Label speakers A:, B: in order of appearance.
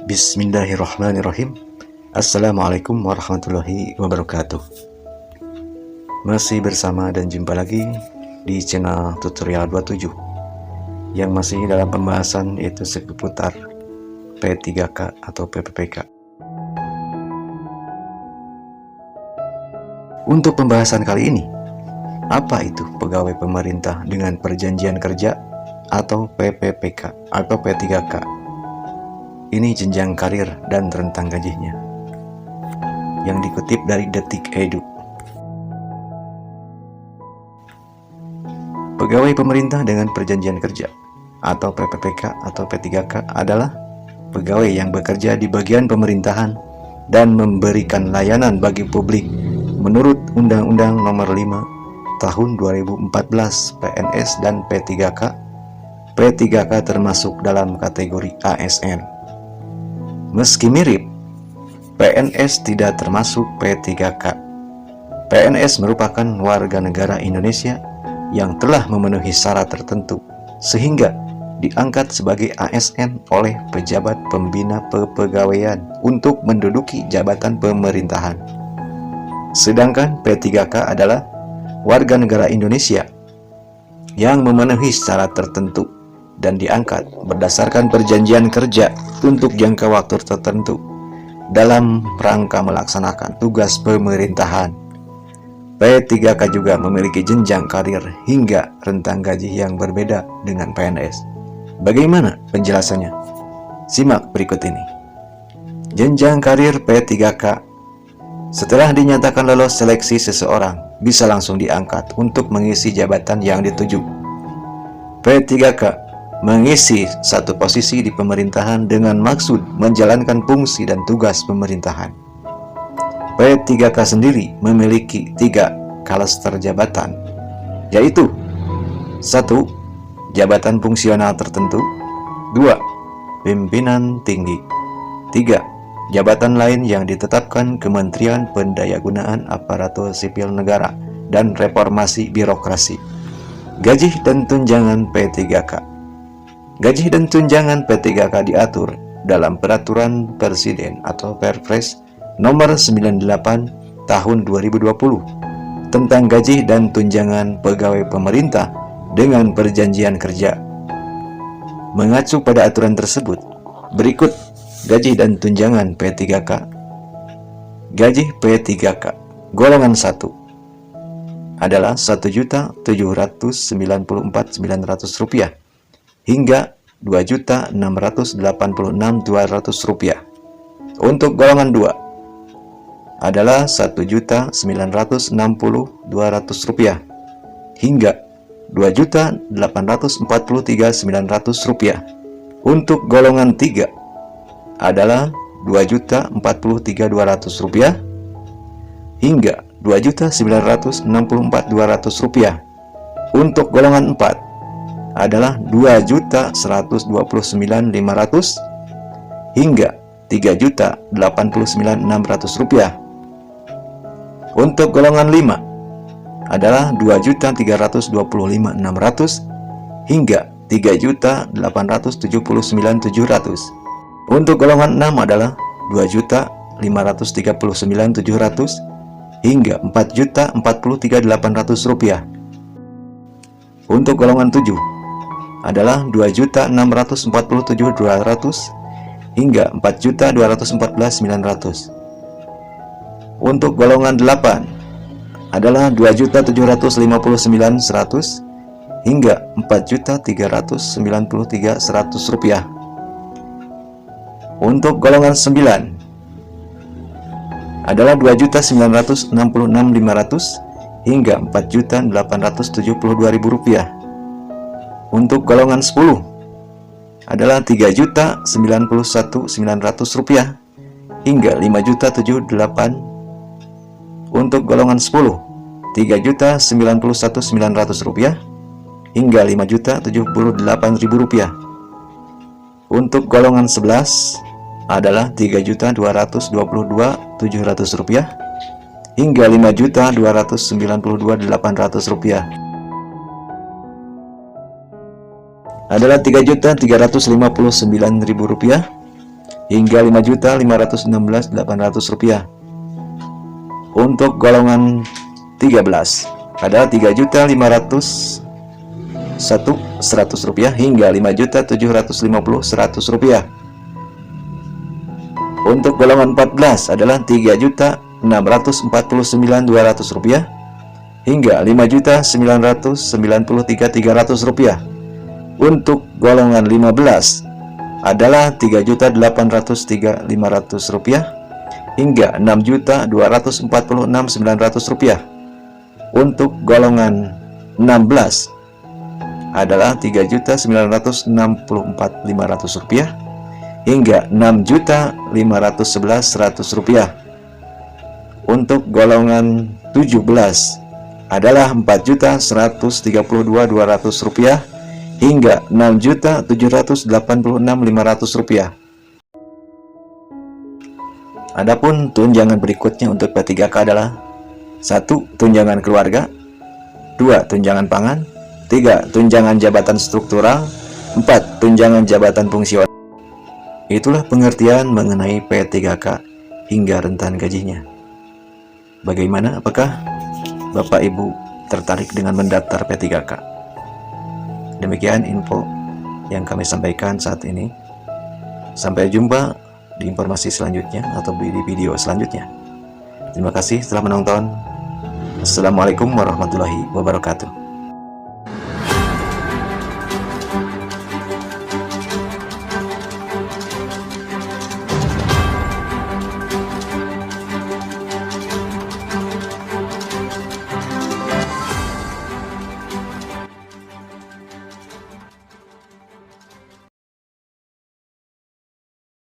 A: Bismillahirrahmanirrahim. Assalamualaikum warahmatullahi wabarakatuh. Masih bersama dan jumpa lagi di channel tutorial 27 yang masih dalam pembahasan yaitu seputar P3K atau PPPK. Untuk pembahasan kali ini, apa itu pegawai pemerintah dengan perjanjian kerja atau PPPK atau P3K? Ini jenjang karir dan rentang gajinya, yang dikutip dari Detik Edu. Pegawai pemerintah dengan perjanjian kerja atau PPPK atau P3K adalah pegawai yang bekerja di bagian pemerintahan dan memberikan layanan bagi publik menurut Undang-Undang Nomor 5 Tahun 2014 PNS dan P3K. P3K termasuk dalam kategori ASN. Meski mirip, PNS tidak termasuk P3K. PNS merupakan warga negara Indonesia yang telah memenuhi syarat tertentu sehingga diangkat sebagai ASN oleh pejabat pembina kepegawaian untuk menduduki jabatan pemerintahan. Sedangkan P3K adalah warga negara Indonesia yang memenuhi syarat tertentu dan diangkat berdasarkan perjanjian kerja untuk jangka waktu tertentu dalam rangka melaksanakan tugas pemerintahan. P3K juga memiliki jenjang karir hingga rentang gaji yang berbeda dengan PNS. Bagaimana penjelasannya? Simak berikut ini. Jenjang karir P3K. Setelah dinyatakan lolos seleksi, seseorang bisa langsung diangkat untuk mengisi jabatan yang dituju. P3K mengisi satu posisi di pemerintahan dengan maksud menjalankan fungsi dan tugas pemerintahan. P3K sendiri memiliki 3 klaster jabatan, yaitu 1. Jabatan fungsional tertentu, 2. Pimpinan tinggi, 3. Jabatan lain yang ditetapkan Kementerian Pendayagunaan Aparatur Sipil Negara dan Reformasi Birokrasi. Gaji dan tunjangan P3K. Gaji dan tunjangan P3K diatur dalam Peraturan Presiden atau Perpres Nomor 98 Tahun 2020 tentang gaji dan tunjangan pegawai pemerintah dengan perjanjian kerja. Mengacu pada aturan tersebut, berikut gaji dan tunjangan P3K. Gaji P3K golongan 1 adalah Rp1.794.900 hingga Rp2.686.200. Untuk golongan 2 adalah Rp1.960.200 hingga Rp2.843.900. Untuk golongan 3 adalah Rp2.043.200 hingga Rp2.964.200. Untuk golongan 4 adalah Rp2.129.500 hingga Rp3.089.600. Untuk golongan 5 adalah Rp2.325.600 hingga Rp3.879.700. Untuk golongan 6 adalah Rp2.539.700 hingga Rp4.043.800. Untuk golongan 7 adalah Rp2.647.200 hingga Rp4.214.900. Untuk golongan 8 adalah Rp2.759.100 hingga Rp4.393.100. Untuk golongan 9 adalah Rp2.966.500 hingga Rp4.872.000. Untuk golongan 10 adalah Rp3.091.900 hingga Rp5.078.000. Untuk golongan 10 Rp3.091.900 hingga Rp5.078.000. Untuk golongan 11 adalah Rp3.222.700 hingga Rp5.292.800. Adalah Rp3.359.000 hingga Rp5.516.800. Untuk golongan 13 ada Rp3.501.100 hingga Rp5.750.100. Untuk golongan 14 adalah Rp3.649.200 hingga Rp5.993.300. Untuk golongan 15 adalah Rp3.803.500 hingga Rp6.246.900. Untuk golongan 16 adalah Rp3.964.500 hingga Rp6.511.100. Untuk golongan 17 adalah Rp4.132.200 hingga Rp6.786.500. Adapun tunjangan berikutnya untuk P3K adalah 1. Tunjangan keluarga, 2. Tunjangan pangan, 3. Tunjangan jabatan struktural, 4. Tunjangan jabatan fungsional. Itulah pengertian mengenai P3K hingga rentan gajinya. Bagaimana? Apakah Bapak Ibu tertarik dengan mendaftar P3K? Demikian info yang kami sampaikan saat ini. Sampai jumpa di informasi selanjutnya atau di video selanjutnya. Terima kasih telah menonton. Assalamualaikum warahmatullahi wabarakatuh.